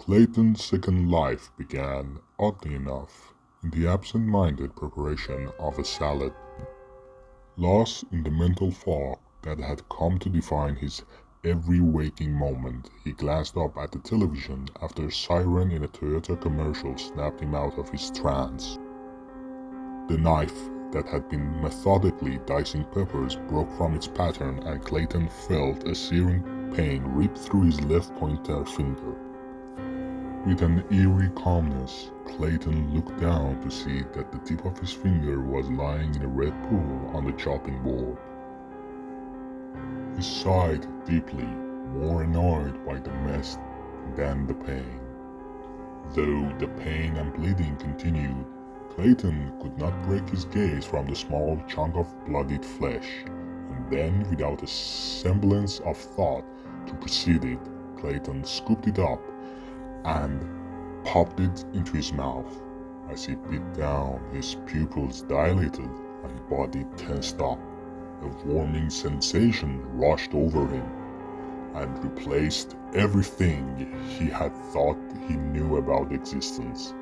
Clayton's second life began, oddly enough, in the absent-minded preparation of a salad. Lost in the mental fog that had come to define his every waking moment, he glanced up at the television after a siren in a Toyota commercial snapped him out of his trance. The knife that had been methodically dicing peppers broke from its pattern, and Clayton felt a searing pain rip through his left pointer finger. With an eerie calmness, Clayton looked down to see that the tip of his finger was lying in a red pool on the chopping board. He sighed deeply, more annoyed by the mess than the pain. Though the pain and bleeding continued, Clayton could not break his gaze from the small chunk of bloodied flesh, and then, without a semblance of thought to precede it, Clayton scooped it up and popped it into his mouth. As he bit down, his pupils dilated and body tensed up. A warming sensation rushed over him and replaced everything he had thought he knew about existence.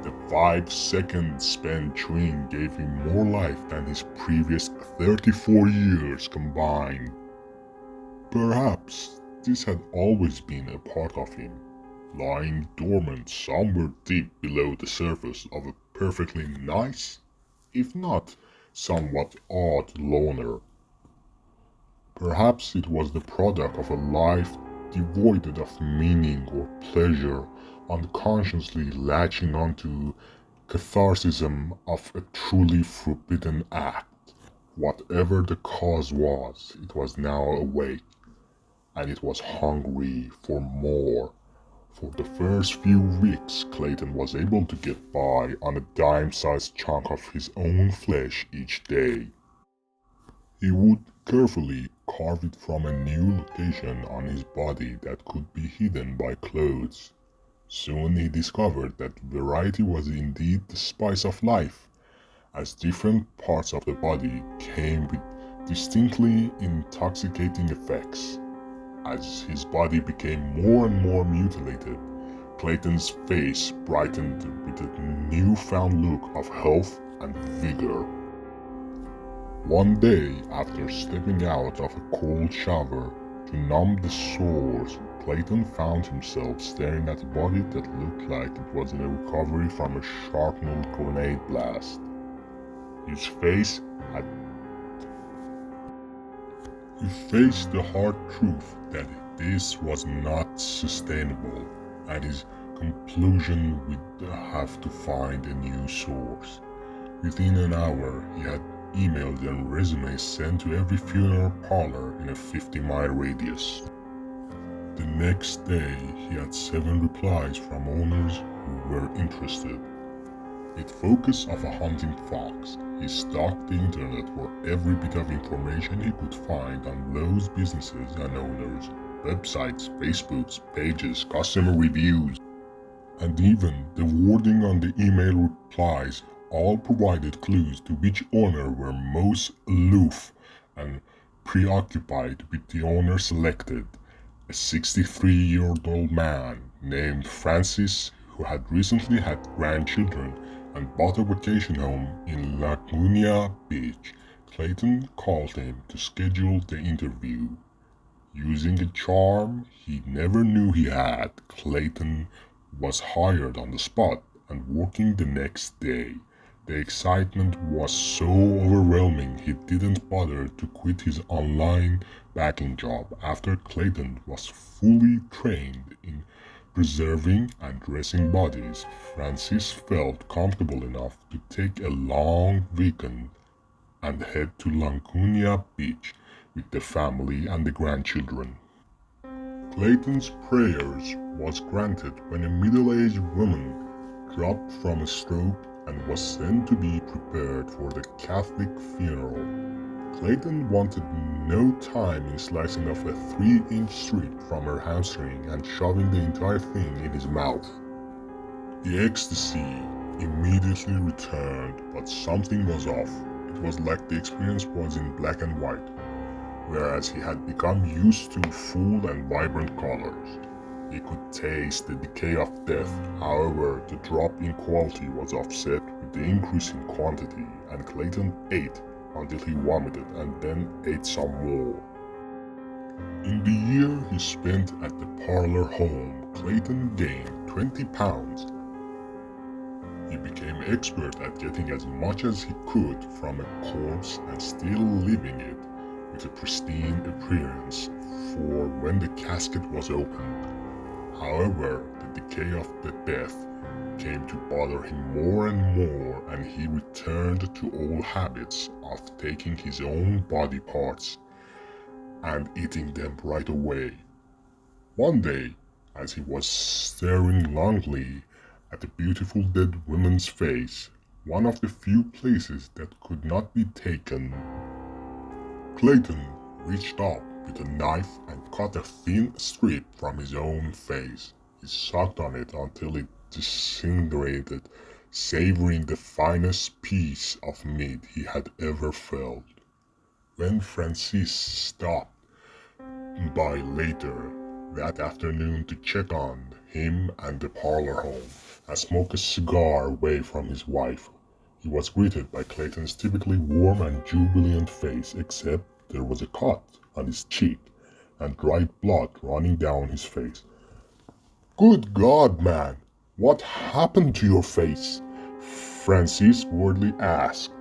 The 5 seconds spent chewing gave him more life than his previous 34 years combined. Perhaps this had always been a part of him, lying dormant somewhere deep below the surface of a perfectly nice, if not somewhat odd loner. Perhaps it was the product of a life devoid of meaning or pleasure, unconsciously latching onto catharsism of a truly forbidden act. Whatever the cause was, it was now awake, and it was hungry for more. For the first few weeks, Clayton was able to get by on a dime-sized chunk of his own flesh each day. He would carefully carve it from a new location on his body that could be hidden by clothes. Soon he discovered that variety was indeed the spice of life, as different parts of the body came with distinctly intoxicating effects. As his body became more and more mutilated, Clayton's face brightened with a newfound look of health and vigor. One day, after stepping out of a cold shower to numb the sores, Clayton found himself staring at a body that looked like it was in a recovery from a shrapnel grenade blast. His face had He faced the hard truth that this was not sustainable, and his conclusion would have to find a new source. Within an hour, he had emailed and resumes sent to every funeral parlor in a 50-mile radius. The next day, he had 7 replies from owners who were interested. With focus of a hunting fox, he stalked the internet for every bit of information he could find on those businesses and owners, websites, Facebooks, pages, customer reviews, and even the wording on the email replies all provided clues to which owner were most aloof and preoccupied with the owner selected, a 63-year-old man named Francis who had recently had grandchildren and bought a vacation home in Laguna Beach. Clayton called him to schedule the interview. Using a charm he never knew he had, Clayton was hired on the spot and working the next day. The excitement was so overwhelming he didn't bother to quit his online backing job after Clayton was fully trained in preserving and dressing bodies. Francis felt comfortable enough to take a long weekend and head to Laguna Beach with the family and the grandchildren. Clayton's prayers was granted when a middle-aged woman dropped from a stroke and was sent to be prepared for the Catholic funeral. Clayton wanted no time in slicing off a 3-inch strip from her hamstring and shoving the entire thing in his mouth. The ecstasy immediately returned, but something was off. It was like the experience was in black and white, whereas he had become used to full and vibrant colors. He could taste the decay of death. However, the drop in quality was offset with the increase in quantity, and Clayton ate until he vomited and then ate some more. In the year he spent at the parlor home, Clayton gained 20 pounds. He became expert at getting as much as he could from a corpse and still leaving it with a pristine appearance for when the casket was opened. However, the decay of the death came to bother him more and more, and he returned to old habits of taking his own body parts and eating them right away. One day, as he was staring longingly at the beautiful dead woman's face, one of the few places that could not be taken, Clayton reached up with a knife and cut a thin strip from his own face. He sucked on it until it disintegrated, savoring the finest piece of meat he had ever felt. When Francis stopped by later that afternoon to check on him and the parlor home and smoke a cigar away from his wife, he was greeted by Clayton's typically warm and jubilant face, except there was a cut on his cheek and dried blood running down his face. "Good God, man, what happened to your face?" Francis worriedly asked.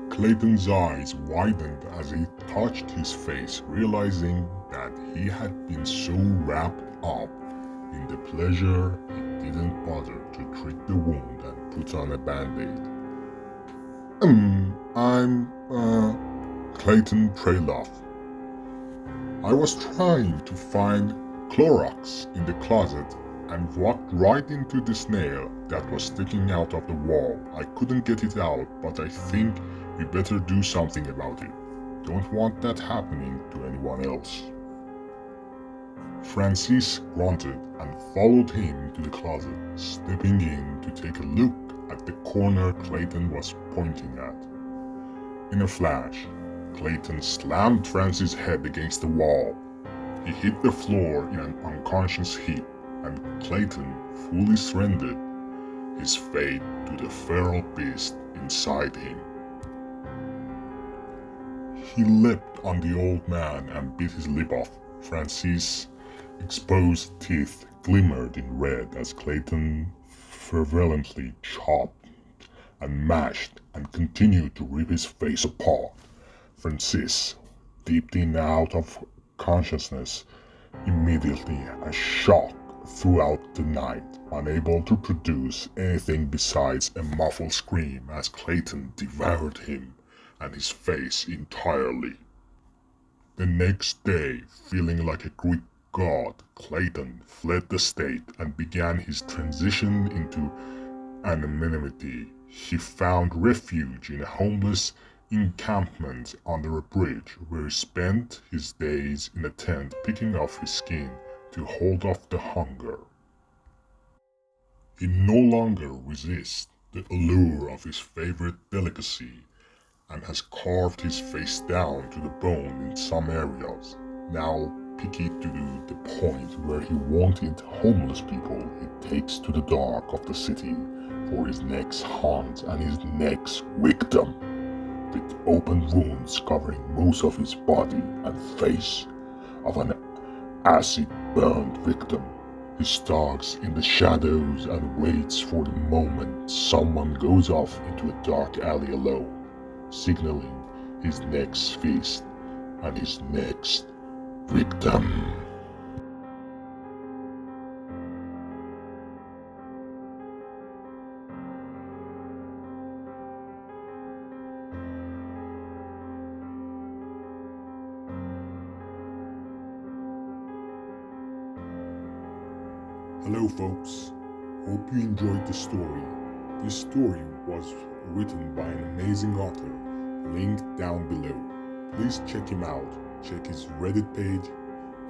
Clayton's eyes widened as he touched his face, realizing that he had been so wrapped up in the pleasure he didn't bother to treat the wound and put on a band-aid. Clayton trailed off. "I was trying to find Clorox in the closet and walked right into this nail that was sticking out of the wall. I couldn't get it out, but I think we better do something about it. Don't want that happening to anyone else." Francis grunted and followed him to the closet, stepping in to take a look at the corner Clayton was pointing at. In a flash, Clayton slammed Francis' head against the wall. He hit the floor in an unconscious heap, and Clayton fully surrendered his fate to the feral beast inside him. He leapt on the old man and bit his lip off. Francis' exposed teeth glimmered in red as Clayton fervently chopped and mashed and continued to rip his face apart. Francis dipped in out of consciousness immediately, a shock throughout the night, unable to produce anything besides a muffled scream as Clayton devoured him and his face entirely. The next day, feeling like a Greek god, Clayton fled the state and began his transition into anonymity. He found refuge in a homeless encampment under a bridge, where he spent his days in a tent picking off his skin to hold off the hunger. He no longer resists the allure of his favorite delicacy and has carved his face down to the bone in some areas, now picky to the point where he wanted homeless people he takes to the dark of the city for his next hunt and his next victim, with open wounds covering most of his body and face of an acid-burned victim. He stalks in the shadows and waits for the moment someone goes off into a dark alley alone, signaling his next feast and his next victim. Hello folks, hope you enjoyed the story. This story was written by an amazing author, linked down below. Please check him out, check his Reddit page,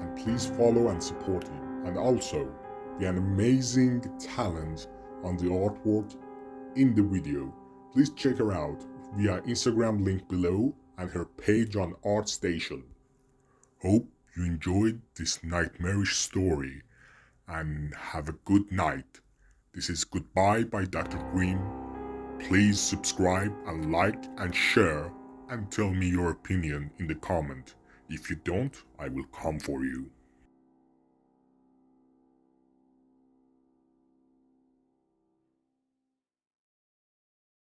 and please follow and support him. And also, the amazing talent on the artwork in the video. Please check her out via Instagram link below and her page on ArtStation. Hope you enjoyed this nightmarish story. and have a good night. This is Goodbye by Dr. Green. Please subscribe and like and share and tell me your opinion in the comment. If you don't, I will come for you.